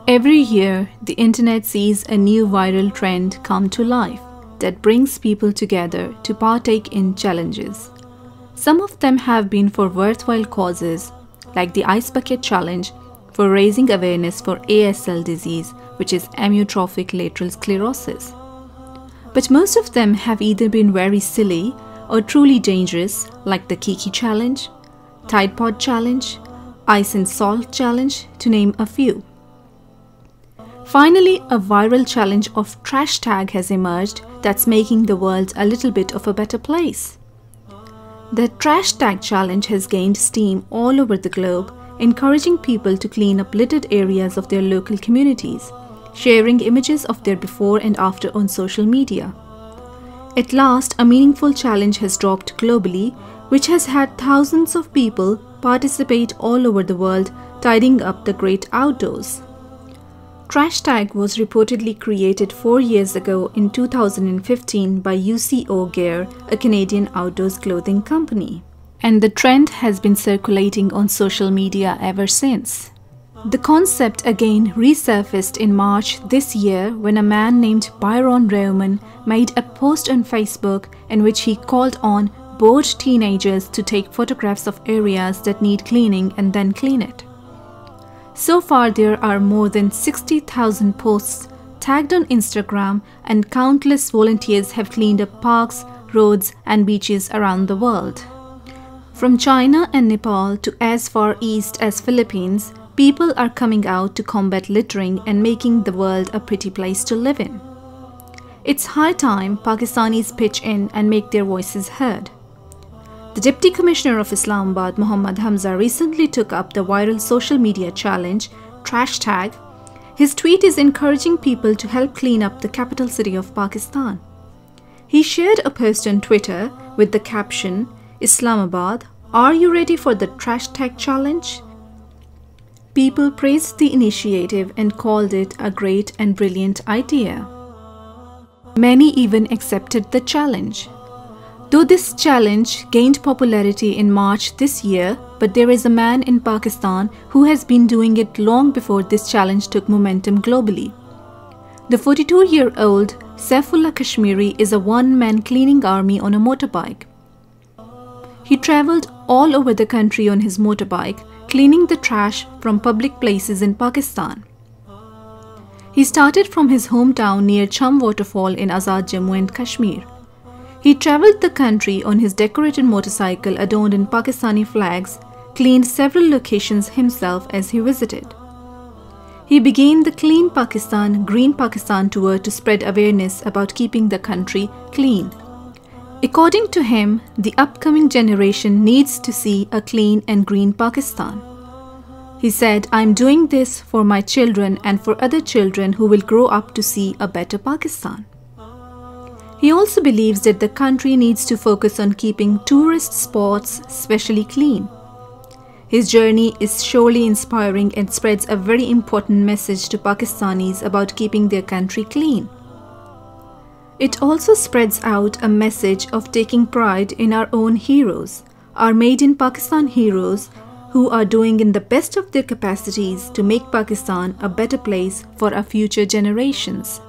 Every year, the internet sees a new viral trend come to life that brings people together to partake in challenges. Some of them have been for worthwhile causes, like the Ice Bucket Challenge for raising awareness for ASL disease, which is amyotrophic lateral sclerosis. But most of them have either been very silly or truly dangerous, like the Kiki Challenge, Tide Pod Challenge, Ice and Salt Challenge, to name a few. Finally, a viral challenge of trash tag has emerged that's making the world a little bit of a better place. The trash tag challenge has gained steam all over the globe, encouraging people to clean up littered areas of their local communities, sharing images of their before and after on social media. At last, a meaningful challenge has dropped globally, which has had thousands of people participate all over the world, tidying up the great outdoors. Trash Tag was reportedly created 4 years ago in 2015 by UCO Gear, a Canadian outdoors clothing company. And the trend has been circulating on social media ever since. The concept again resurfaced in March this year when a man named Byron Reumann made a post on Facebook in which he called on bored teenagers to take photographs of areas that need cleaning and then clean it. So far, there are more than 60,000 posts tagged on Instagram, and countless volunteers have cleaned up parks, roads, and beaches around the world. From China and Nepal to as far east as Philippines, people are coming out to combat littering and making the world a pretty place to live in. It's high time Pakistanis pitch in and make their voices heard. The Deputy Commissioner of Islamabad, Muhammad Hamza, recently took up the viral social media challenge, Trash Tag. His tweet is encouraging people to help clean up the capital city of Pakistan. He shared a post on Twitter with the caption, "Islamabad, are you ready for the Trash Tag challenge?" People praised the initiative and called it a great and brilliant idea. Many even accepted the challenge. Though this challenge gained popularity in March this year, but there is a man in Pakistan who has been doing it long before this challenge took momentum globally. The 42-year-old Saifullah Kashmiri is a one-man cleaning army on a motorbike. He traveled all over the country on his motorbike, cleaning the trash from public places in Pakistan. He started from his hometown near Cham Waterfall in Azad Jammu and Kashmir. He traveled the country on his decorated motorcycle adorned in Pakistani flags, cleaned several locations himself as he visited. He began the Clean Pakistan, Green Pakistan tour to spread awareness about keeping the country clean. According to him, the upcoming generation needs to see a clean and green Pakistan. He said, "I'm doing this for my children and for other children who will grow up to see a better Pakistan." He also believes that the country needs to focus on keeping tourist spots especially clean. His journey is surely inspiring and spreads a very important message to Pakistanis about keeping their country clean. It also spreads out a message of taking pride in our own heroes, our Made in Pakistan heroes, who are doing in the best of their capacities to make Pakistan a better place for our future generations.